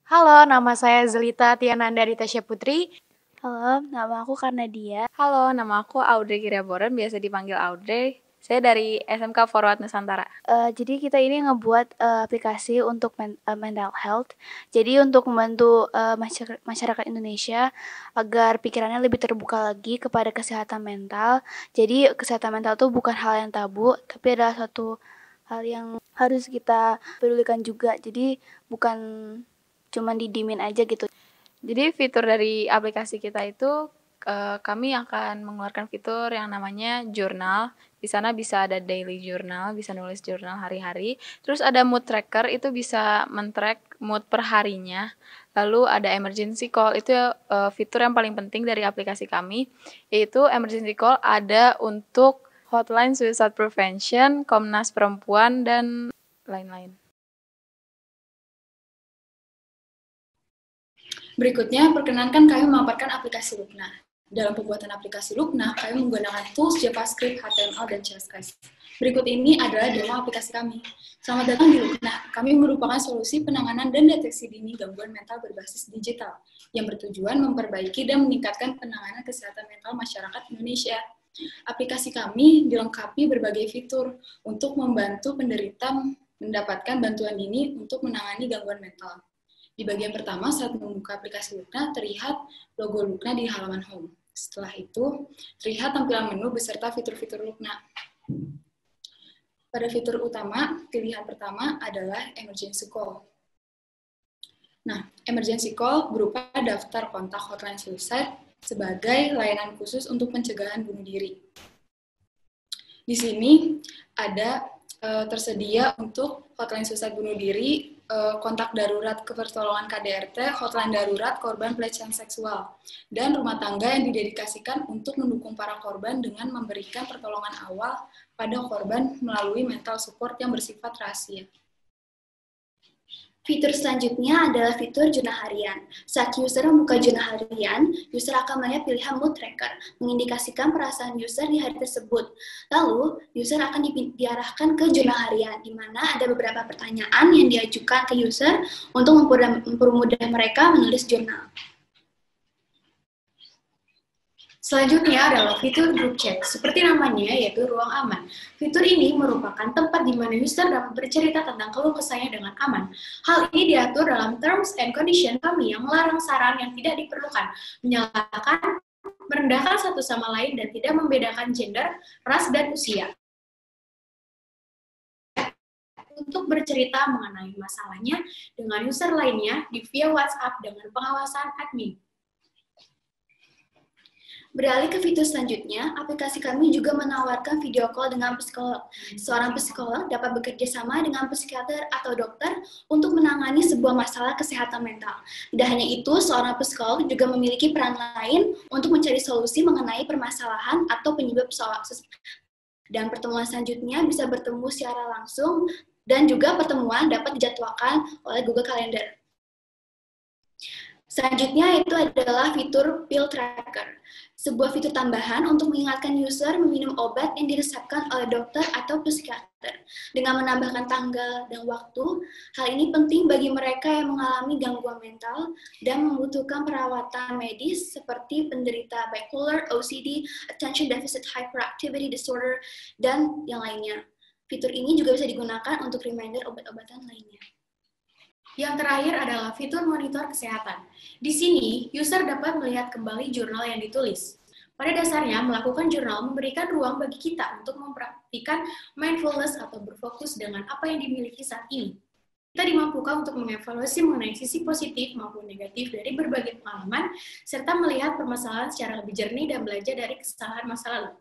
Halo, nama saya Zelita Tianandari Tasya Putri. Halo, nama aku Karnadia. Halo, nama aku Audrey Kiriaboren, biasa dipanggil Audrey. Saya dari SMK Forward Nusantara. Jadi kita ini ngebuat aplikasi untuk mental health. Jadi untuk membantu masyarakat Indonesia agar pikirannya lebih terbuka lagi kepada kesehatan mental. Jadi kesehatan mental itu bukan hal yang tabu, tapi adalah suatu hal yang harus kita pedulikan juga. Jadi bukan cuma didimin aja gitu. Jadi fitur dari aplikasi kita itu kami akan mengeluarkan fitur yang namanya jurnal. Di sana bisa ada daily journal, bisa nulis jurnal hari-hari. Terus ada mood tracker, itu bisa men-track mood per harinya. Lalu ada emergency call, itu fitur yang paling penting dari aplikasi kami, yaitu emergency call ada untuk hotline suicide prevention, Komnas Perempuan, dan lain-lain. Berikutnya, perkenankan kami memaparkan aplikasi Lukna. Dalam pembuatan aplikasi Lukna, kami menggunakan tools JavaScript, HTML, dan CSS. Berikut ini adalah demo aplikasi kami. Selamat datang di Lukna. Kami merupakan solusi penanganan dan deteksi dini gangguan mental berbasis digital yang bertujuan memperbaiki dan meningkatkan penanganan kesehatan mental masyarakat Indonesia. Aplikasi kami dilengkapi berbagai fitur untuk membantu penderita mendapatkan bantuan dini untuk menangani gangguan mental. Di bagian pertama, saat membuka aplikasi Lukna, terlihat logo Lukna di halaman home. Setelah itu, terlihat tampilan menu beserta fitur-fitur Lukna. Pada fitur utama, pilihan pertama adalah emergency call. Nah, emergency call berupa daftar kontak hotline suicide sebagai layanan khusus untuk pencegahan bunuh diri. Di sini ada tersedia untuk hotline suicide bunuh diri, kontak darurat kepertolongan KDRT, hotline darurat korban pelecehan seksual, dan rumah tangga yang didedikasikan untuk mendukung para korban dengan memberikan pertolongan awal pada korban melalui mental support yang bersifat rahasia. Fitur selanjutnya adalah fitur jurnal harian. Saat user membuka jurnal harian, user akan melihat pilihan mood tracker, mengindikasikan perasaan user di hari tersebut. Lalu, user akan diarahkan ke jurnal harian, di mana ada beberapa pertanyaan yang diajukan ke user untuk mempermudah mereka menulis jurnal. Selanjutnya adalah fitur group chat, seperti namanya yaitu ruang aman. Fitur ini merupakan tempat di mana user dapat bercerita tentang keluh kesahnya dengan aman. Hal ini diatur dalam terms and condition kami yang melarang saran yang tidak diperlukan, menyalahkan, merendahkan satu sama lain, dan tidak membedakan gender, ras, dan usia. Untuk bercerita mengenai masalahnya dengan user lainnya di via WhatsApp dengan pengawasan admin. Beralih ke fitur selanjutnya, aplikasi kami juga menawarkan video call dengan psikolog. Seorang psikolog dapat bekerja sama dengan psikiater atau dokter untuk menangani sebuah masalah kesehatan mental. Tidak hanya itu, seorang psikolog juga memiliki peran lain untuk mencari solusi mengenai permasalahan atau penyebab soal. Dan pertemuan selanjutnya bisa bertemu secara langsung, dan juga pertemuan dapat dijadwalkan oleh Google Calendar. Selanjutnya itu adalah fitur pill tracker, sebuah fitur tambahan untuk mengingatkan user meminum obat yang diresepkan oleh dokter atau psikiater. Dengan menambahkan tanggal dan waktu, hal ini penting bagi mereka yang mengalami gangguan mental dan membutuhkan perawatan medis seperti penderita bipolar, OCD, attention deficit hyperactivity disorder, dan yang lainnya. Fitur ini juga bisa digunakan untuk reminder obat-obatan lainnya. Yang terakhir adalah fitur monitor kesehatan. Di sini, user dapat melihat kembali jurnal yang ditulis. Pada dasarnya, melakukan jurnal memberikan ruang bagi kita untuk mempraktikkan mindfulness atau berfokus dengan apa yang dimiliki saat ini. Kita dimampukan untuk mengevaluasi mengenai sisi positif maupun negatif dari berbagai pengalaman, serta melihat permasalahan secara lebih jernih dan belajar dari kesalahan masa lalu.